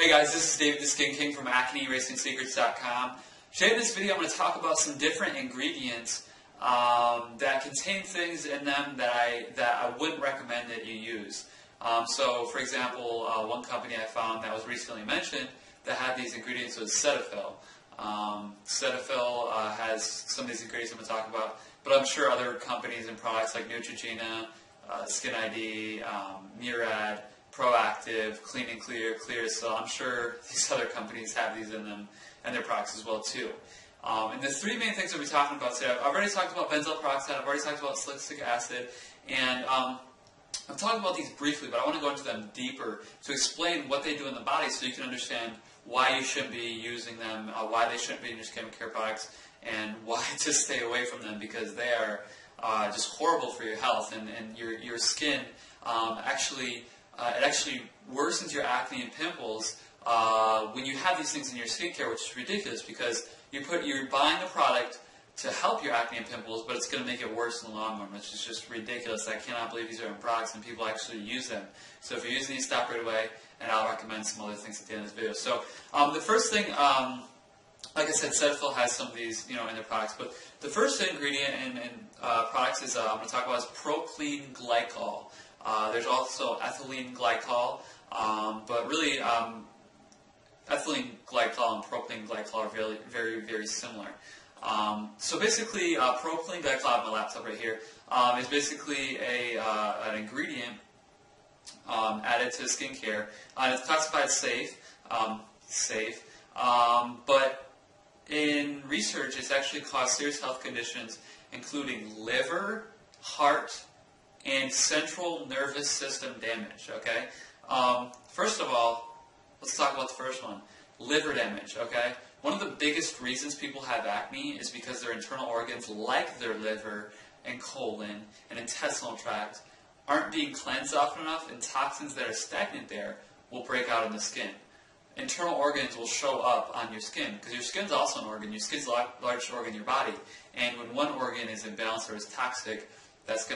Hey guys, this is David the Skin King from AcneRacingSecrets.com. Today in this video I'm going to talk about some different ingredients that contain things in them that I wouldn't recommend that you use. So for example, one company I found that was recently mentioned that had these ingredients was Cetaphil. Cetaphil has some of these ingredients I'm going to talk about, but I'm sure other companies and products like Neutrogena, Skin ID, Murad, Proactive, Clean and Clear, Clearasil. I'm sure these other companies have these in them and their products as well too. And the three main things we'll be talking about today, I've already talked about benzoyl peroxide, I've already talked about salicylic acid, and I've talked about these briefly, but I want to go into them deeper to explain what they do in the body so you can understand why you shouldn't be using them, why they shouldn't be in your skin care products, and why to stay away from them because they are just horrible for your health and your skin it actually worsens your acne and pimples when you have these things in your skincare, which is ridiculous because you're buying a product to help your acne and pimples, but it's going to make it worse in the long run, which is just ridiculous. I cannot believe these are in products and people actually use them. So if you're using these, stop right away, and I'll recommend some other things at the end of this video. So the first thing, like I said, Cetaphil has some of these, in their products, but the first ingredient in products is I'm going to talk about is Propylene Glycol. There's also ethylene glycol, but really ethylene glycol and propylene glycol are very, very, very similar. So basically, propylene glycol, I have my laptop right here, is basically an ingredient added to skincare. It's classified safe, but in research, it's actually caused serious health conditions, including liver, heart, and central nervous system damage, okay? First of all, let's talk about the first one, liver damage, okay? One of the biggest reasons people have acne is because their internal organs, like their liver and colon and intestinal tract, aren't being cleansed often enough, and toxins that are stagnant there will break out in the skin. Internal organs will show up on your skin, because your skin's also an organ. Your skin's the largest organ in your body, and when one organ is imbalanced or is toxic, it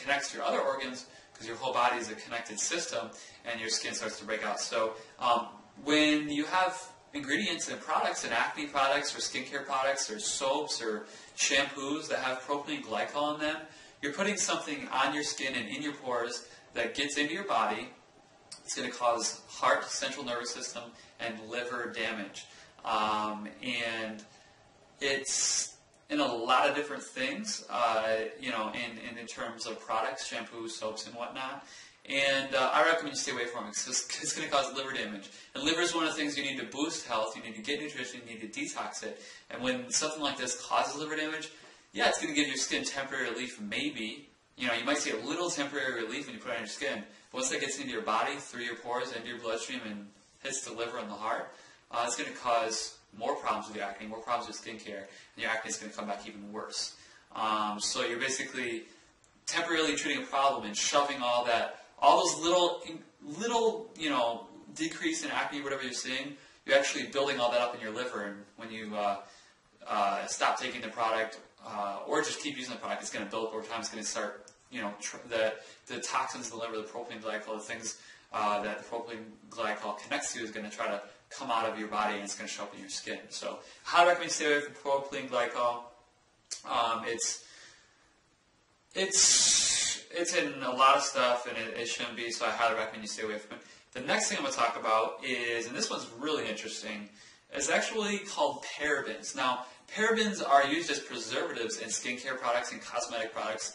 connects to your other organs because your whole body is a connected system, and your skin starts to break out. So when you have ingredients in products, in acne products or skincare products or soaps or shampoos that have propylene glycol in them, you're putting something on your skin and in your pores that gets into your body. It's going to cause heart, central nervous system, and liver damage. And it's in a lot of different things, in terms of products, shampoos, soaps, and whatnot. And I recommend you stay away from it because it's going to cause liver damage. And liver is one of the things you need to boost health. You need to get nutrition. You need to detox it. And when something like this causes liver damage, yeah, it's going to give your skin temporary relief, maybe. You might see a little temporary relief when you put it on your skin. But once that gets into your body, through your pores, into your bloodstream, and hits the liver and the heart, it's going to cause more problems with your acne, more problems with skincare, and your acne is going to come back even worse. So you're basically temporarily treating a problem and shoving all those little, decrease in acne, whatever you're seeing, you're actually building all that up in your liver, and when you stop taking the product, or just keep using the product, it's going to build up over time. It's going to start, the toxins in the liver, the propylene glycol, the things that the propylene glycol connects to is going to try to come out of your body, and it's going to show up in your skin. So, highly recommend you stay away from propylene glycol. It's in a lot of stuff, and it shouldn't be. So, I highly recommend you stay away from it. The next thing I'm going to talk about is, and this one's really interesting, is actually called parabens. Now, parabens are used as preservatives in skincare products and cosmetic products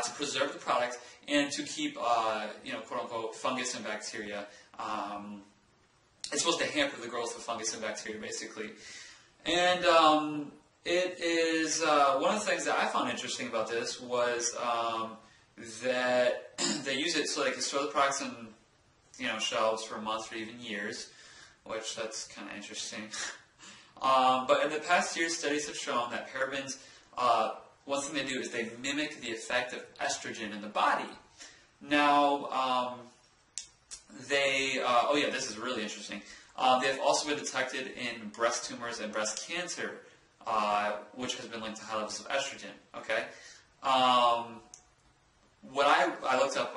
to preserve the product and to keep, quote unquote, fungus and bacteria. It's supposed to hamper the growth of fungus and bacteria, basically. And it is one of the things that I found interesting about this was that they use it so they can store the products in shelves for months or even years, which that's kind of interesting. But in the past years, studies have shown that parabens, one thing they do is they mimic the effect of estrogen in the body. Now, this is really interesting. They have also been detected in breast tumors and breast cancer, which has been linked to high levels of estrogen. Okay, what I looked up,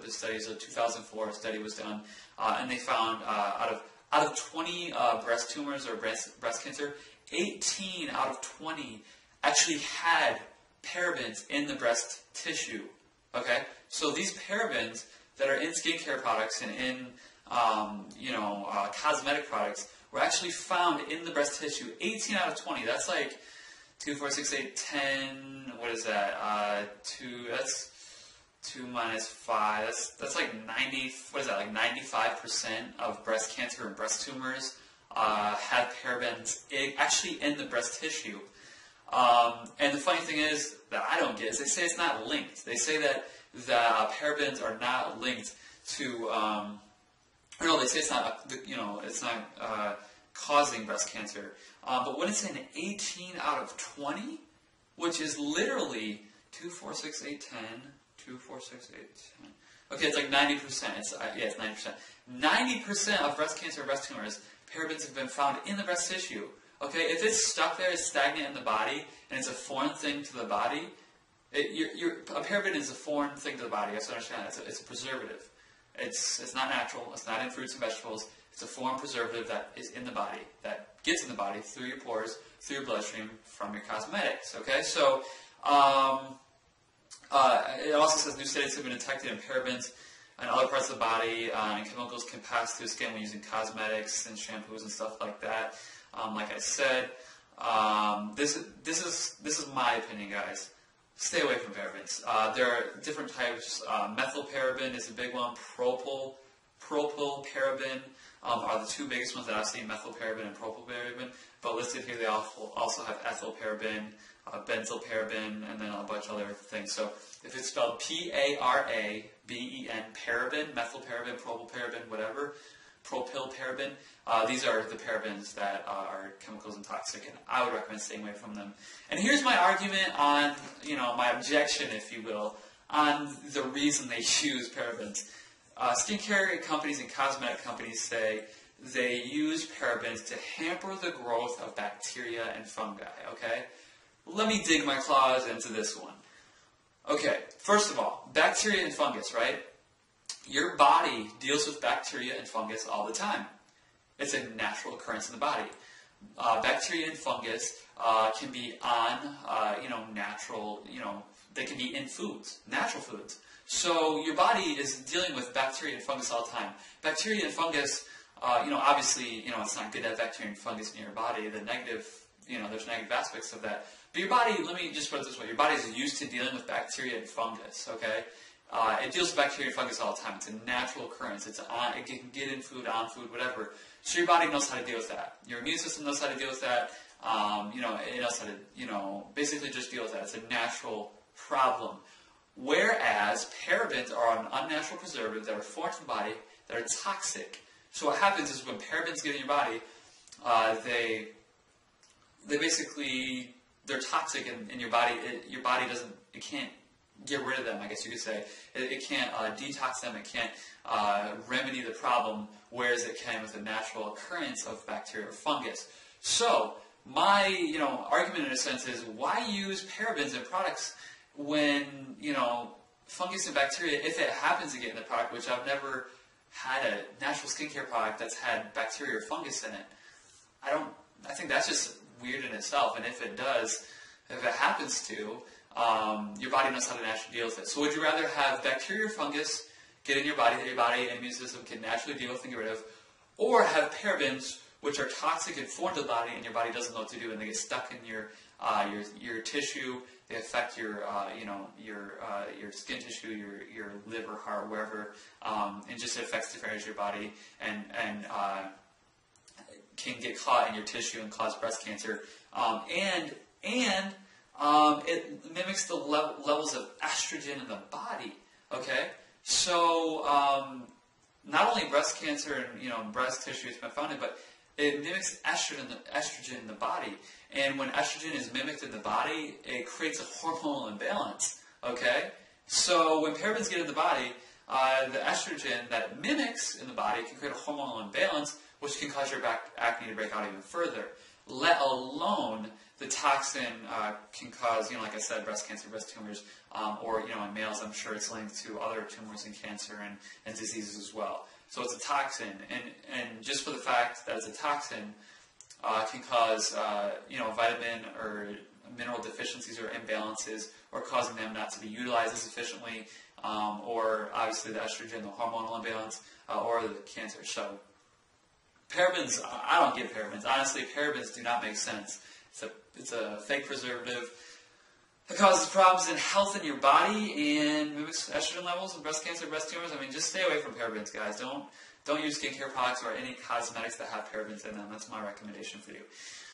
the studies. A 2004 study was done, and they found out of 20 breast tumors or breast cancer, 18 out of 20 actually had parabens in the breast tissue. Okay, so these parabens that are in skincare products and in cosmetic products were actually found in the breast tissue. 18 out of 20. That's like 2, 4, 6, 8, 10. What is that? That's 2 minus 5. That's like 90. What is that? Like 95% of breast cancer and breast tumors have parabens actually in the breast tissue. And the funny thing is that I don't get is they say it's not linked. They say that the parabens are not linked to. No, they say it's not. It's not causing breast cancer. But when it's in 18 out of 20, which is literally 2, 4, 6, 8, 10. 2, 4, 6, 8, 10. Okay, it's like 90%. It's 90%. 90% of breast cancer and breast tumors, parabens have been found in the breast tissue. Okay, if it's stuck there, it's stagnant in the body, and it's a foreign thing to the body. A paraben is a foreign thing to the body. You have to understand that. It's a preservative. It's not natural. It's not in fruits and vegetables. It's a foreign preservative that is in the body, that gets in the body through your pores, through your bloodstream, from your cosmetics. Okay, so it also says new studies have been detected in parabens and other parts of the body, and chemicals can pass through skin when using cosmetics and shampoos and stuff like that. Like I said, this is my opinion, guys. Stay away from parabens. There are different types. Methylparaben is a big one. Propylparaben are the two biggest ones that I've seen, methylparaben and propylparaben. But listed here, they also have ethylparaben, benzoyl paraben, and then a bunch of other things. So if it's spelled P-A-R-A-B-E-N, paraben, methylparaben, propylparaben, whatever, propylparaben, these are the parabens that are chemicals and toxic, and I would recommend staying away from them. And here's my argument on, my objection, if you will, on the reason they use parabens. Skincare companies and cosmetic companies say they use parabens to hamper the growth of bacteria and fungi, okay? Let me dig my claws into this one. Okay, first of all, bacteria and fungus, right? Your body deals with bacteria and fungus all the time. It's a natural occurrence in the body. Bacteria and fungus can be on, natural, they can be in foods, natural foods. So your body is dealing with bacteria and fungus all the time. Bacteria and fungus, obviously, it's not good to have bacteria and fungus in your body. The negative, there's negative aspects of that. But your body, let me just put it this way, your body is used to dealing with bacteria and fungus, okay? It deals with bacteria and fungus all the time. It's a natural occurrence. It can get in food, on food, whatever. So your body knows how to deal with that. Your immune system knows how to deal with that. It knows how to, basically just deal with that. It's a natural problem. Whereas parabens are an unnatural preservative that are foreign to the body, that are toxic. So what happens is when parabens get in your body, they basically, they're toxic in your body. Your body it can't get rid of them, I guess you could say. It can't detox them. It can't remedy the problem, whereas it can with the natural occurrence of bacteria or fungus. So my argument in a sense is, why use parabens in products when fungus and bacteria, if it happens to get in the product, which I've never had a natural skincare product that's had bacteria or fungus in it. I think that's just weird in itself. And if it happens to, your body knows how to naturally deal with it. So would you rather have bacteria or fungus get in your body that your body and immune system can naturally deal with and get rid of, or have parabens, which are toxic and foreign to the body, and your body doesn't know what to do, and they get stuck in your tissue. They affect your skin tissue, your liver, heart, wherever, and just it affects different areas of your body, and can get caught in your tissue and cause breast cancer. And it mimics the levels of estrogen in the body. Okay, so not only breast cancer and breast tissue has been found, but it mimics estrogen in the body. And when estrogen is mimicked in the body, it creates a hormonal imbalance. Okay? So when parabens get in the body, the estrogen that mimics in the body can create a hormonal imbalance, which can cause your acne to break out even further. let alone the toxin can cause, like I said, breast cancer, breast tumors, or, in males, I'm sure it's linked to other tumors and cancer and diseases as well. So it's a toxin, and just for the fact that it's a toxin can cause, vitamin or mineral deficiencies or imbalances, or causing them not to be utilized as efficiently, or obviously the estrogen, the hormonal imbalance, or the cancer. So parabens, I don't get parabens. Honestly, parabens do not make sense. It's a fake preservative that causes problems in health in your body and mimics estrogen levels and breast cancer, breast tumors. I mean, just stay away from parabens, guys. Don't use skincare products or any cosmetics that have parabens in them. That's my recommendation for you.